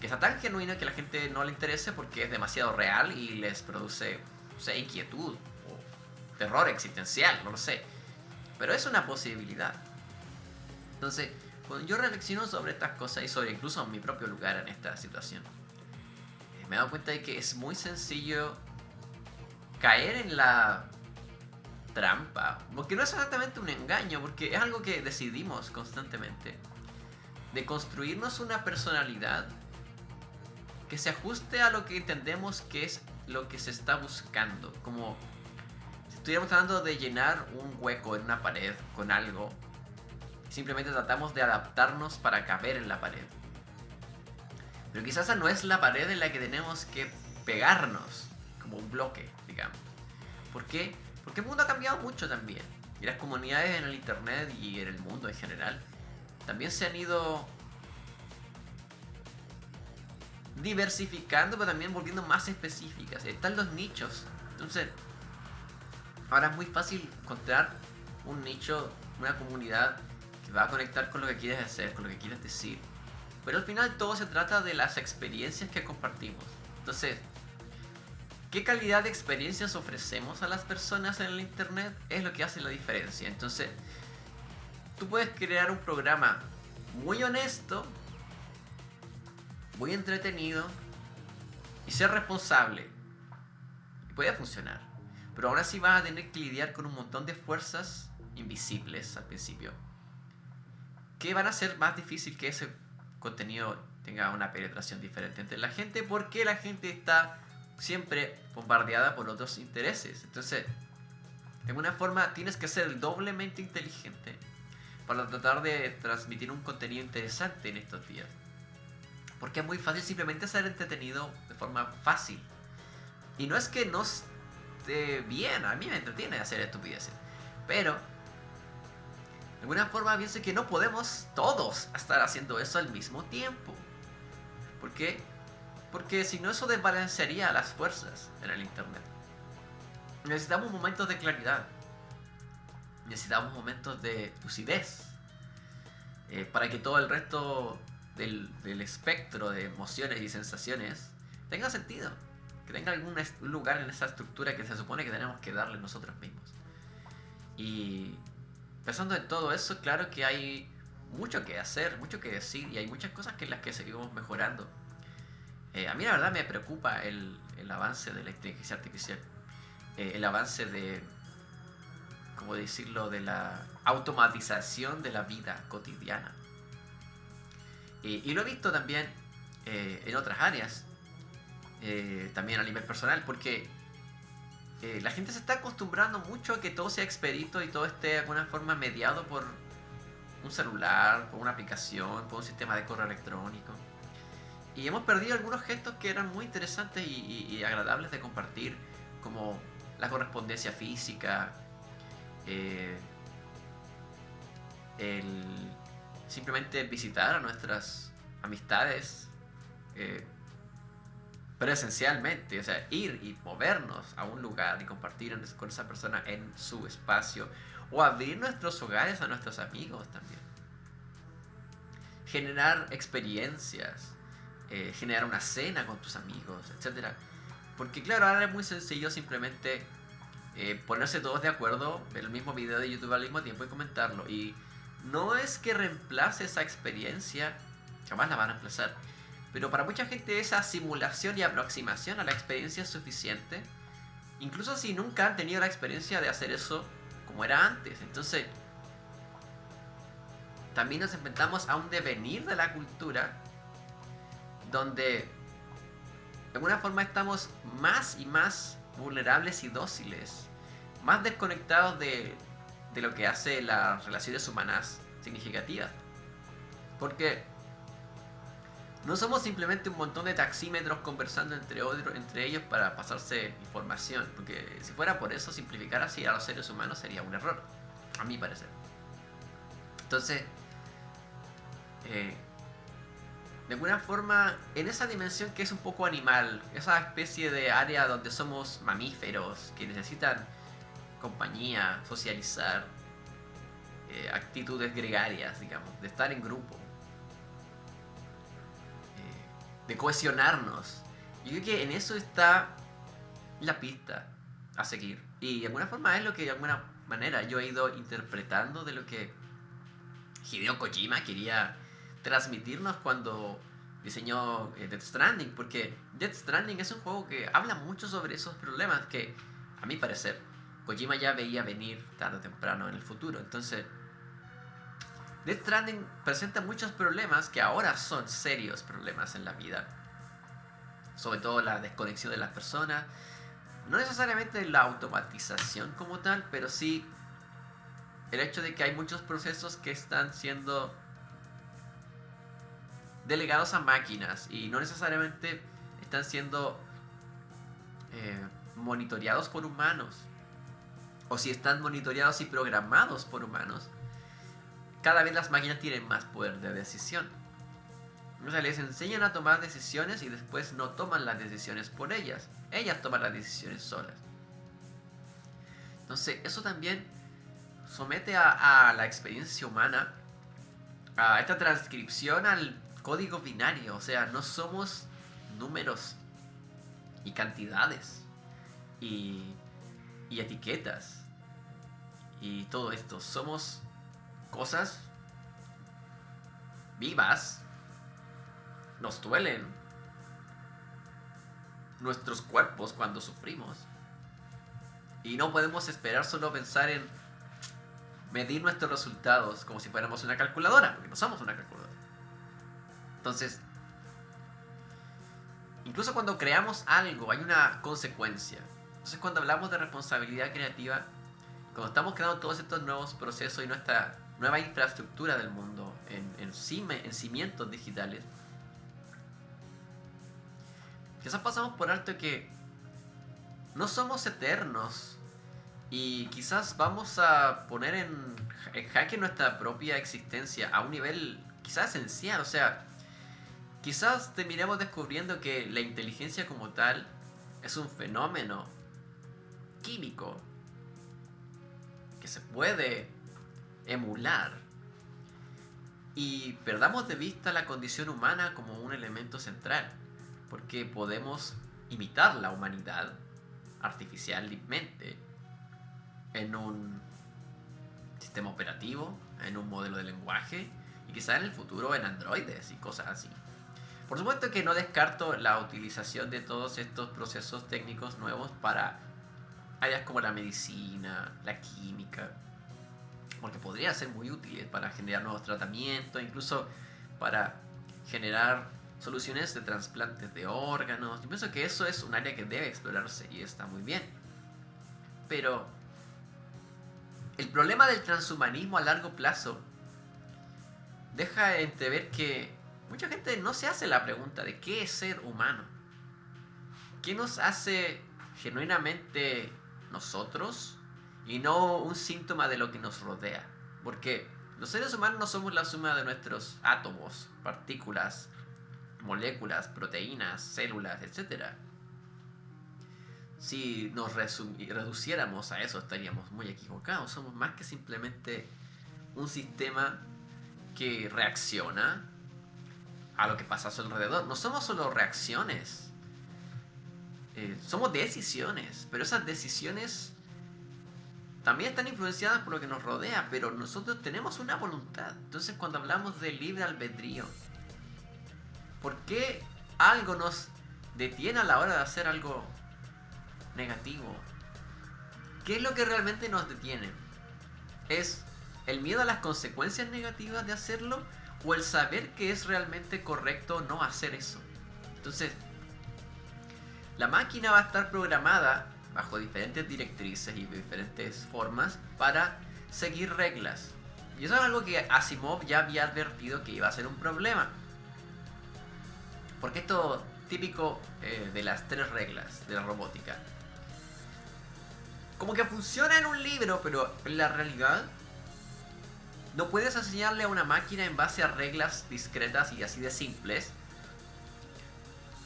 que está tan genuino que a la gente no le interese porque es demasiado real y les produce, no sé, inquietud o terror existencial, no lo sé. Pero es una posibilidad. Entonces, cuando yo reflexiono sobre estas cosas y sobre incluso mi propio lugar en esta situación, me he dado cuenta de que es muy sencillo caer en la trampa, porque no es exactamente un engaño, porque es algo que decidimos constantemente, de construirnos una personalidad que se ajuste a lo que entendemos que es lo que se está buscando, como si estuviéramos tratando de llenar un hueco en una pared con algo, y simplemente tratamos de adaptarnos para caber en la pared. Pero quizás esa no es la pared en la que tenemos que pegarnos, como un bloque, digamos. ¿Por qué? Porque el mundo ha cambiado mucho también. Y las comunidades en el internet y en el mundo en general también se han ido diversificando, pero también volviendo más específicas. Están los nichos. Entonces, ahora es muy fácil encontrar un nicho, una comunidad que va a conectar con lo que quieres hacer, con lo que quieres decir. Pero al final todo se trata de las experiencias que compartimos. Entonces, ¿qué calidad de experiencias ofrecemos a las personas en el internet? Es lo que hace la diferencia. Entonces, tú puedes crear un programa muy honesto, muy entretenido y ser responsable. Puede funcionar. Pero ahora sí vas a tener que lidiar con un montón de fuerzas invisibles al principio, que van a hacer más difícil que ese contenido tenga una penetración diferente entre la gente, porque la gente está siempre bombardeada por otros intereses. Entonces, de alguna forma tienes que ser doblemente inteligente para tratar de transmitir un contenido interesante en estos días, porque es muy fácil simplemente ser entretenido de forma fácil. Y no es que no esté bien, a mí me entretiene hacer estupideces, pero de alguna forma pienso que no podemos todos estar haciendo eso al mismo tiempo. ¿Por qué? Porque si no, eso desbalancearía las fuerzas en el internet. Necesitamos momentos de claridad. Necesitamos momentos de lucidez. Para que todo el resto del espectro de emociones y sensaciones tenga sentido. Que tenga algún lugar en esa estructura que se supone que tenemos que darle nosotros mismos. Y pensando en todo eso, claro que hay mucho que hacer, mucho que decir y hay muchas cosas que en las que seguimos mejorando. A mí la verdad me preocupa el avance de la inteligencia artificial, el avance de, ¿cómo decirlo?, de la automatización de la vida cotidiana. Y lo he visto también en otras áreas, también a nivel personal, porque la gente se está acostumbrando mucho a que todo sea expedito y todo esté de alguna forma mediado por un celular, por una aplicación, por un sistema de correo electrónico. Y hemos perdido algunos gestos que eran muy interesantes y agradables de compartir, como la correspondencia física, eh, el simplemente visitar a nuestras amistades eh, presencialmente, o sea, ir y movernos a un lugar y compartir con esa persona en su espacio, o abrir nuestros hogares a nuestros amigos también. Generar experiencias, generar una cena con tus amigos, etcétera. Porque claro, ahora es muy sencillo simplemente ponerse todos de acuerdo, ver el mismo video de YouTube al mismo tiempo y comentarlo. Y no es que reemplace esa experiencia, jamás la van a reemplazar. Pero para mucha gente esa simulación y aproximación a la experiencia es suficiente. Incluso si nunca han tenido la experiencia de hacer eso como era antes. Entonces, también nos enfrentamos a un devenir de la cultura donde de alguna forma estamos más y más vulnerables y dóciles, más desconectados de lo que hace las relaciones humanas significativas. Porque no somos simplemente un montón de taxímetros conversando entre ellos para pasarse información, porque si fuera por eso, simplificar así a los seres humanos sería un error, a mi parecer. Entonces, de alguna forma, en esa dimensión que es un poco animal, esa especie de área donde somos mamíferos, que necesitan compañía, socializar, actitudes gregarias, digamos, de estar en grupo, de cohesionarnos. Yo creo que en eso está la pista a seguir. Y de alguna forma es lo que de alguna manera yo he ido interpretando de lo que Hideo Kojima quería transmitirnos cuando diseñó Death Stranding, porque Death Stranding es un juego que habla mucho sobre esos problemas que, a mi parecer, Kojima ya veía venir tarde o temprano en el futuro. Entonces, Death Stranding presenta muchos problemas que ahora son serios problemas en la vida. Sobre todo la desconexión de las personas. No necesariamente la automatización como tal, pero sí el hecho de que hay muchos procesos que están siendo delegados a máquinas y no necesariamente están siendo monitoreados por humanos. O si están monitoreados y programados por humanos, cada vez las máquinas tienen más poder de decisión. O sea, les enseñan a tomar decisiones y después no toman las decisiones por ellas. Ellas toman las decisiones solas. Entonces, eso también somete a la experiencia humana a esta transcripción al código binario. O sea, no somos números y cantidades y etiquetas y todo esto. Somos cosas vivas. Nos duelen nuestros cuerpos cuando sufrimos. Y no podemos esperar solo pensar en medir nuestros resultados como si fuéramos una calculadora, porque no somos una calculadora. Entonces, incluso cuando creamos algo hay una consecuencia. Entonces, cuando hablamos de responsabilidad creativa, cuando estamos creando todos estos nuevos procesos y nuestra nueva infraestructura del mundo en cimientos digitales, quizás pasamos por alto que no somos eternos y quizás vamos a poner en jaque nuestra propia existencia a un nivel quizás esencial. O sea, quizás terminemos descubriendo que la inteligencia como tal es un fenómeno químico que se puede emular y perdamos de vista la condición humana como un elemento central, porque podemos imitar la humanidad artificialmente en un sistema operativo, en un modelo de lenguaje y quizás en el futuro en androides y cosas así. Por supuesto que no descarto la utilización de todos estos procesos técnicos nuevos para áreas como la medicina, la química, porque podría ser muy útil para generar nuevos tratamientos, incluso para generar soluciones de trasplantes de órganos. Yo pienso que eso es un área que debe explorarse y está muy bien. Pero el problema del transhumanismo a largo plazo deja entrever que mucha gente no se hace la pregunta de qué es ser humano. ¿Qué nos hace genuinamente nosotros y no un síntoma de lo que nos rodea? Porque los seres humanos no somos la suma de nuestros átomos, partículas, moléculas, proteínas, células, etc. Si nos reduciéramos a eso estaríamos muy equivocados. Somos más que simplemente un sistema que reacciona a lo que pasa a su alrededor. No somos solo reacciones, somos decisiones, pero esas decisiones también están influenciadas por lo que nos rodea, pero nosotros tenemos una voluntad. Entonces cuando hablamos de libre albedrío, ¿por qué algo nos detiene a la hora de hacer algo negativo? ¿Qué es lo que realmente nos detiene? ¿Es el miedo a las consecuencias negativas de hacerlo? ¿O el saber que es realmente correcto no hacer eso? Entonces, la máquina va a estar programada bajo diferentes directrices y diferentes formas para seguir reglas. Y eso es algo que Asimov ya había advertido que iba a ser un problema. Porque esto típico de las 3 reglas de la robótica. Como que funciona en un libro, pero en la realidad no puedes enseñarle a una máquina en base a reglas discretas y así de simples.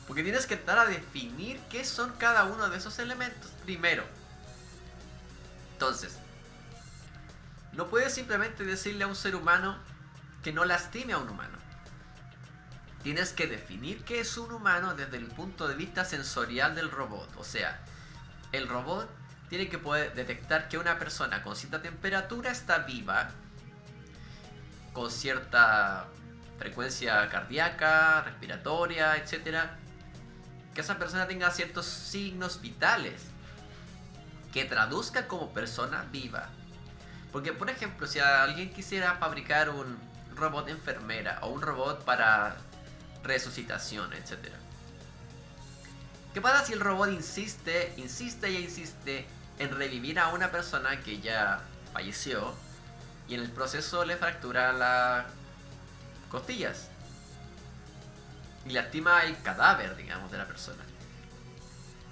Porque tienes que entrar a definir qué son cada uno de esos elementos primero. Entonces, no puedes simplemente decirle a un ser humano que no lastime a un humano. Tienes que definir qué es un humano desde el punto de vista sensorial del robot. O sea, el robot tiene que poder detectar que una persona con cierta temperatura está viva, con cierta frecuencia cardíaca, respiratoria, etc. Que esa persona tenga ciertos signos vitales que traduzca como persona viva. Porque, por ejemplo, si alguien quisiera fabricar un robot enfermera o un robot para resucitación, etc. ¿Qué pasa si el robot insiste en revivir a una persona que ya falleció y en el proceso le fractura las costillas y lastima el cadáver, digamos, de la persona?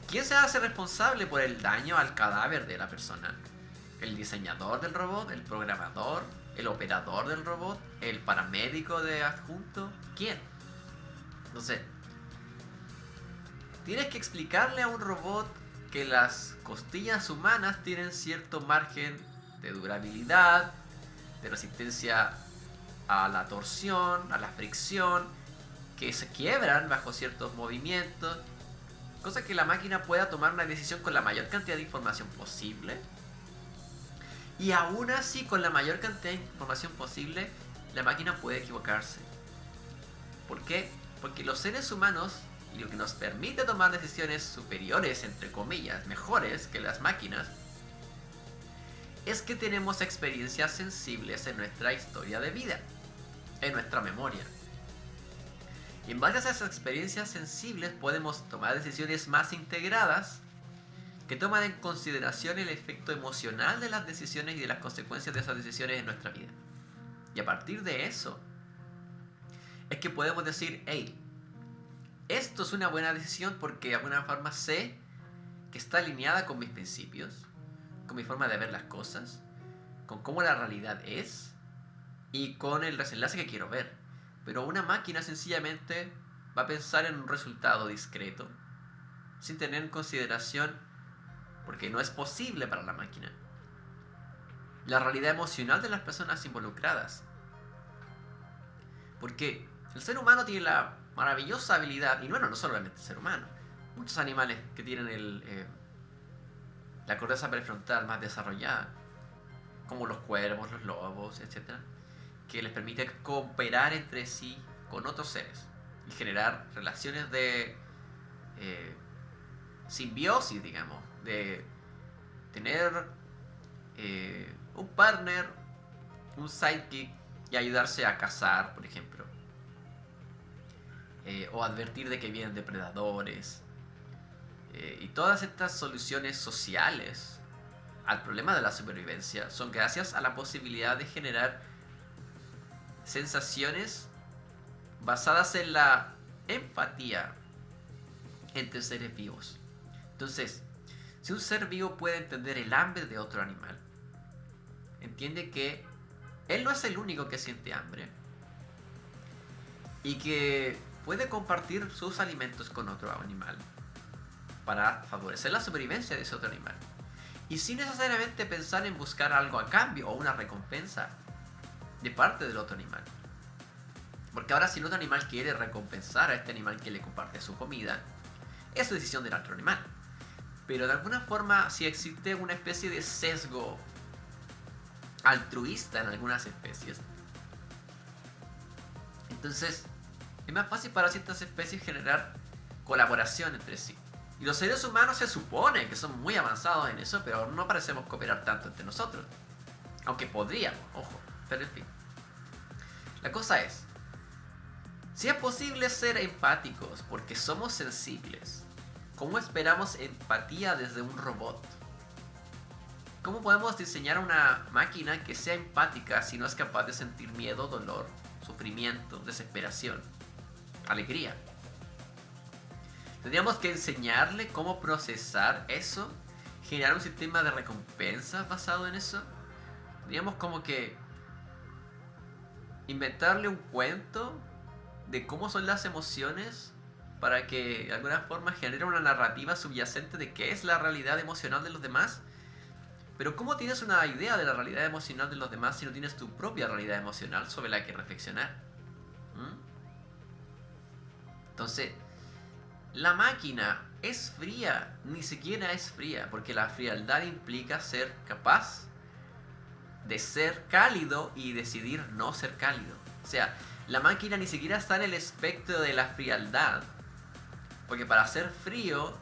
¿Quién se hace responsable por el daño al cadáver de la persona? ¿El diseñador del robot? ¿El programador? ¿El operador del robot? ¿El paramédico de adjunto? ¿Quién? No sé. Tienes que explicarle a un robot que las costillas humanas tienen cierto margen de durabilidad, de resistencia a la torsión, a la fricción, que se quiebran bajo ciertos movimientos, cosa que la máquina pueda tomar una decisión con la mayor cantidad de información posible. Y aún así, con la mayor cantidad de información posible, la máquina puede equivocarse. ¿Por qué? Porque los seres humanos, y lo que nos permite tomar decisiones superiores, entre comillas, mejores que las máquinas, es que tenemos experiencias sensibles en nuestra historia de vida, en nuestra memoria. Y en base a esas experiencias sensibles podemos tomar decisiones más integradas que toman en consideración el efecto emocional de las decisiones y de las consecuencias de esas decisiones en nuestra vida. Y a partir de eso es que podemos decir, hey, esto es una buena decisión porque de alguna forma sé que está alineada con mis principios, con mi forma de ver las cosas, con cómo la realidad es y con el desenlace que quiero ver. Pero una máquina sencillamente va a pensar en un resultado discreto, sin tener en consideración, porque no es posible para la máquina, la realidad emocional de las personas involucradas. Porque el ser humano tiene la maravillosa habilidad, y bueno, no solamente el ser humano, muchos animales que tienen la corteza prefrontal más desarrollada, como los cuervos, los lobos, etcétera, que les permite cooperar entre sí con otros seres y generar relaciones de simbiosis, digamos, de tener un partner, un sidekick y ayudarse a cazar, por ejemplo, o advertir de que vienen depredadores, y todas estas soluciones sociales al problema de la supervivencia son gracias a la posibilidad de generar sensaciones basadas en la empatía entre seres vivos. Entonces, si un ser vivo puede entender el hambre de otro animal, entiende que él no es el único que siente hambre y que puede compartir sus alimentos con otro animal para favorecer la supervivencia de ese otro animal. Y sin necesariamente pensar en buscar algo a cambio o una recompensa de parte del otro animal. Porque ahora si el otro animal quiere recompensar a este animal que le comparte su comida, es decisión del otro animal. Pero de alguna forma sí existe una especie de sesgo altruista en algunas especies. Entonces es más fácil para ciertas especies generar colaboración entre sí. Y los seres humanos se supone que son muy avanzados en eso, pero no parecemos cooperar tanto entre nosotros. Aunque podríamos, ojo, pero en fin. La cosa es, si es posible ser empáticos porque somos sensibles, ¿cómo esperamos empatía desde un robot? ¿Cómo podemos diseñar una máquina que sea empática si no es capaz de sentir miedo, dolor, sufrimiento, desesperación, alegría? Tendríamos que enseñarle cómo procesar eso, generar un sistema de recompensas basado en eso. Tendríamos como que inventarle un cuento de cómo son las emociones para que de alguna forma genere una narrativa subyacente de qué es la realidad emocional de los demás. Pero ¿cómo tienes una idea de la realidad emocional de los demás si no tienes tu propia realidad emocional sobre la que reflexionar? Entonces, la máquina es fría, ni siquiera es fría, porque la frialdad implica ser capaz de ser cálido y decidir no ser cálido. O sea, la máquina ni siquiera está en el espectro de la frialdad, porque para ser frío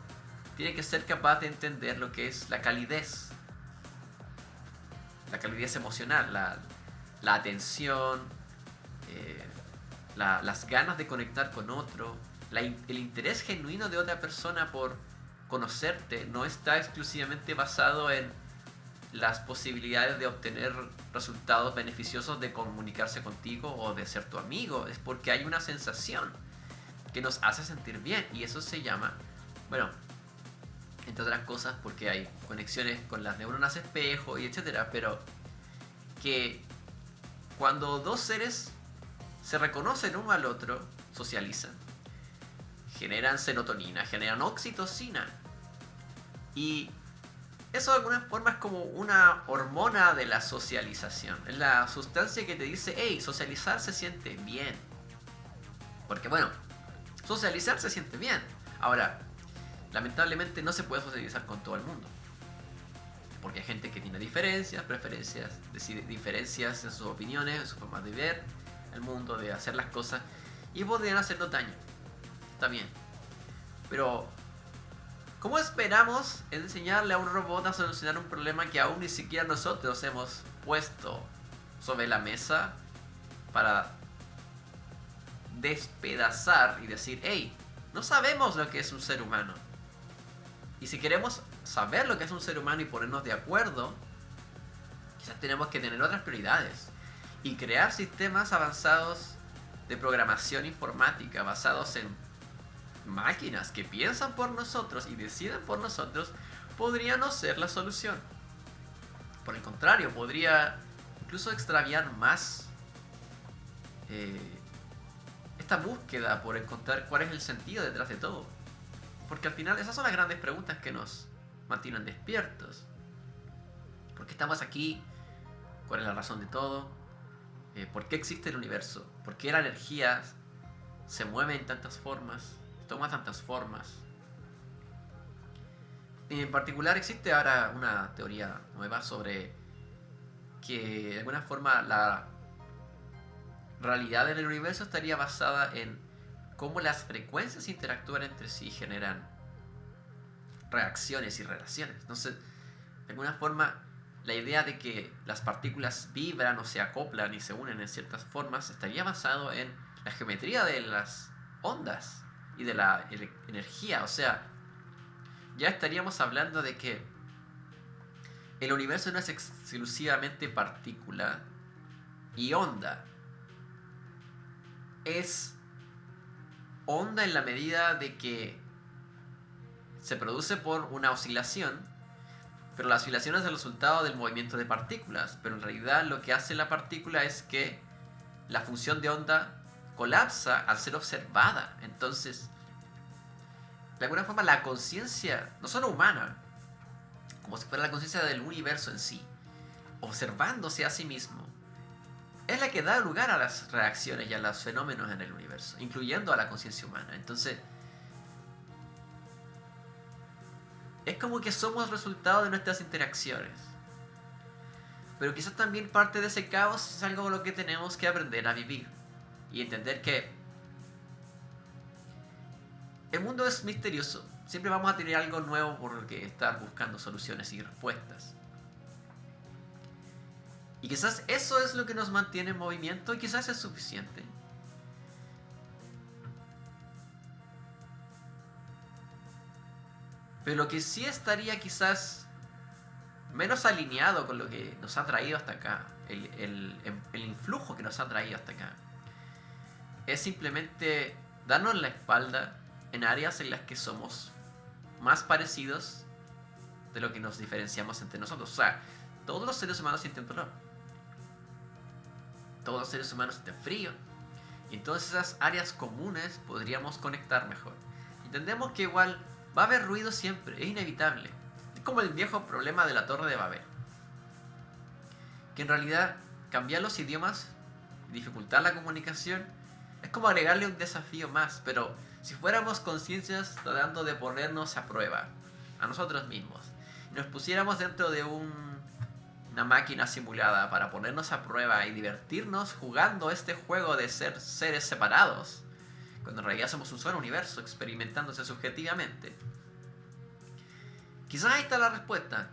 tiene que ser capaz de entender lo que es la calidez emocional, la atención, las ganas de conectar con otro, el interés genuino de otra persona por conocerte no está exclusivamente basado en las posibilidades de obtener resultados beneficiosos de comunicarse contigo o de ser tu amigo. Es porque hay una sensación que nos hace sentir bien y eso se llama, bueno, entre otras cosas porque hay conexiones con las neuronas espejo y etcétera, pero que cuando dos seres se reconocen uno al otro, socializan, generan serotonina, generan oxitocina. Y eso de alguna forma es como una hormona de la socialización. Es la sustancia que te dice, hey, socializar se siente bien. Porque bueno, socializar se siente bien. Ahora, lamentablemente no se puede socializar con todo el mundo. Porque hay gente que tiene diferencias, preferencias, diferencias en sus opiniones, en sus formas de ver el mundo, de hacer las cosas. Y podrían hacernos daño. Está bien. Pero ¿cómo esperamos enseñarle a un robot a solucionar un problema que aún ni siquiera nosotros hemos puesto sobre la mesa para despedazar y decir, hey, no sabemos lo que es un ser humano? Y si queremos saber lo que es un ser humano y ponernos de acuerdo, quizás tenemos que tener otras prioridades y crear sistemas avanzados de programación informática basados en máquinas que piensan por nosotros y deciden por nosotros. Podría no ser la solución. Por el contrario, podría incluso extraviar más esta búsqueda por encontrar cuál es el sentido detrás de todo. Porque al final esas son las grandes preguntas que nos mantienen despiertos. ¿Por qué estamos aquí? ¿Cuál es la razón de todo? ¿Por qué existe el universo? ¿Por qué la energía se mueve en tantas formas? Toma tantas formas. Y en particular existe ahora una teoría nueva sobre que de alguna forma la realidad en el universo estaría basada en cómo las frecuencias interactúan entre sí y generan reacciones y relaciones. Entonces, de alguna forma, la idea de que las partículas vibran o se acoplan y se unen en ciertas formas estaría basado en la geometría de las ondas y de la energía. O sea, ya estaríamos hablando de que el universo no es exclusivamente partícula y onda. Es onda en la medida de que se produce por una oscilación, pero la oscilación es el resultado del movimiento de partículas. Pero en realidad lo que hace la partícula es que la función de onda colapsa al ser observada. Entonces, de alguna forma, la conciencia, no solo humana, como si fuera la conciencia del universo en sí, observándose a sí mismo, es la que da lugar a las reacciones y a los fenómenos en el universo, incluyendo a la conciencia humana. Entonces, es como que somos resultado de nuestras interacciones. Pero quizás también parte de ese caos es algo con lo que tenemos que aprender a vivir. Y entender que el mundo es misterioso. Siempre vamos a tener algo nuevo por lo que estar buscando soluciones y respuestas. Y quizás eso es lo que nos mantiene en movimiento y quizás es suficiente. Pero lo que sí estaría quizás menos alineado con lo que nos ha traído hasta acá, el influjo que nos ha traído hasta acá, es simplemente darnos la espalda en áreas en las que somos más parecidos de lo que nos diferenciamos entre nosotros. O sea, todos los seres humanos sienten dolor. Todos los seres humanos sienten frío. Y en todas esas áreas comunes podríamos conectar mejor. Entendemos que igual va a haber ruido siempre, es inevitable. Es como el viejo problema de la Torre de Babel. Que en realidad cambiar los idiomas, dificultar la comunicación, es como agregarle un desafío más. Pero si fuéramos conciencias tratando de ponernos a prueba, a nosotros mismos, y nos pusiéramos dentro de una máquina simulada para ponernos a prueba y divertirnos jugando este juego de ser seres separados, cuando en realidad somos un solo universo experimentándose subjetivamente, quizás ahí está la respuesta.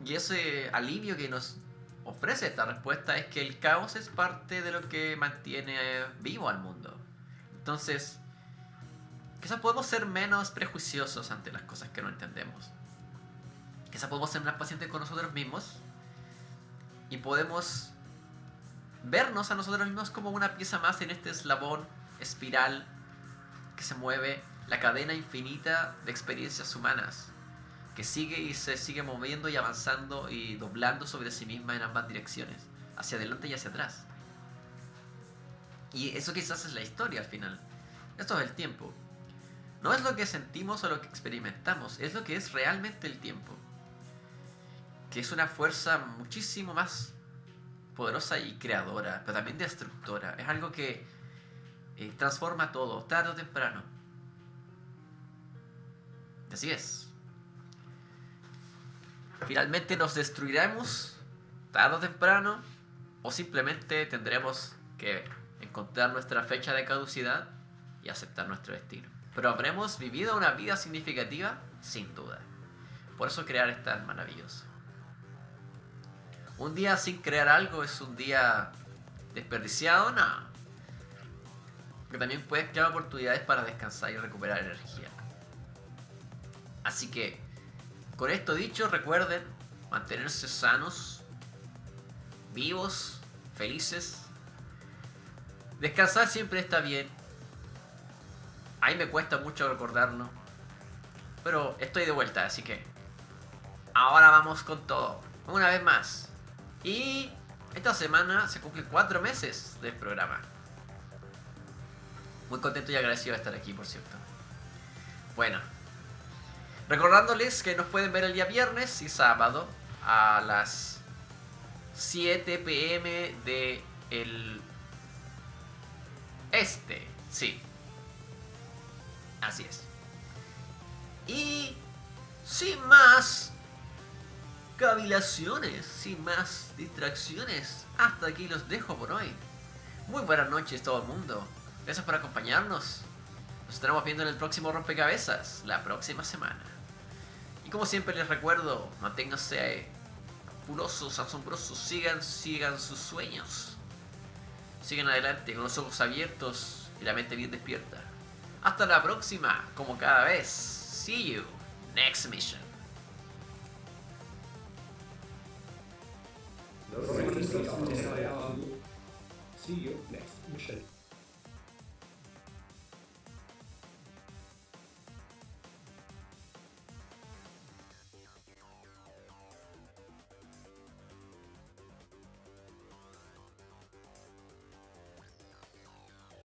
Y ese alivio que nos ofrece esta respuesta es que el caos es parte de lo que mantiene vivo al mundo. Entonces, quizás podemos ser menos prejuiciosos ante las cosas que no entendemos. Quizás podemos ser más pacientes con nosotros mismos y podemos vernos a nosotros mismos como una pieza más en este eslabón, espiral, que se mueve, la cadena infinita de experiencias humanas, que sigue y se sigue moviendo y avanzando y doblando sobre sí misma en ambas direcciones, hacia adelante y hacia atrás. Y eso quizás es la historia al final. Esto es el tiempo. No es lo que sentimos o lo que experimentamos, es lo que es realmente el tiempo. Que es una fuerza muchísimo más poderosa y creadora, pero también destructora. Es algo que transforma todo, tarde o temprano. Así es. Finalmente nos destruiremos, tarde o temprano, o simplemente tendremos que encontrar nuestra fecha de caducidad y aceptar nuestro destino. Pero habremos vivido una vida significativa, sin duda. Por eso crear es tan maravilloso. Un día sin crear algo es un día desperdiciado, no. Porque también puedes crear oportunidades para descansar y recuperar energía. Así que, con esto dicho, recuerden mantenerse sanos, vivos, felices. Descansar siempre está bien. A mí me cuesta mucho recordarlo. Pero estoy de vuelta, así que ahora vamos con todo. Una vez más. Y esta semana se cumplen 4 meses del programa. Muy contento y agradecido de estar aquí, por cierto. Bueno, recordándoles que nos pueden ver el día viernes y sábado a las 7 p.m. de el este. Sí. Así es. Y sin más, cavilaciones, sin más distracciones, hasta aquí los dejo por hoy. Muy buenas noches todo el mundo. Gracias por acompañarnos. Nos estaremos viendo en el próximo rompecabezas, la próxima semana. Y como siempre les recuerdo, manténganse furosos, asombrosos, sigan sus sueños. Sigan adelante con los ojos abiertos y la mente bien despierta. Hasta la próxima, como cada vez. See you next mission. See you next mission.